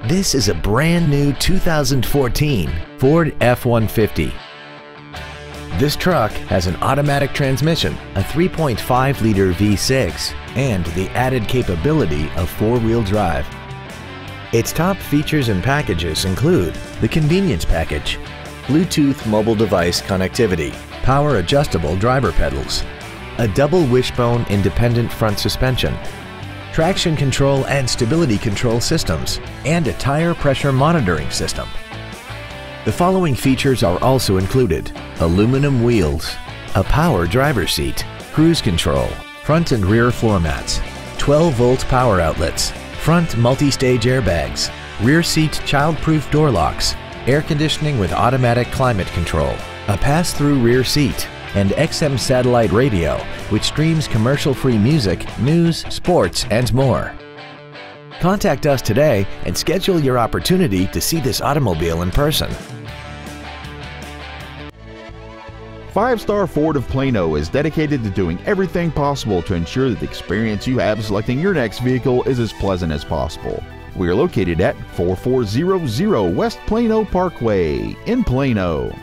This is a brand new 2014 Ford F-150. This truck has an automatic transmission, a 3.5-liter V6, and the added capability of four-wheel drive. Its top features and packages include the convenience package, Bluetooth mobile device connectivity, power adjustable driver pedals, a double wishbone independent front suspension, traction control and stability control systems, and a tire pressure monitoring system. The following features are also included: aluminum wheels, a power driver's seat, cruise control, front and rear floor mats, 12-volt power outlets, front multi-stage airbags, rear seat child-proof door locks, air conditioning with automatic climate control, a pass-through rear seat, and XM satellite radio, which streams commercial-free music, news, sports, and more. Contact us today and schedule your opportunity to see this automobile in person. Five Star Ford of Plano is dedicated to doing everything possible to ensure that the experience you have selecting your next vehicle is as pleasant as possible. We are located at 4400 West Plano Parkway in Plano.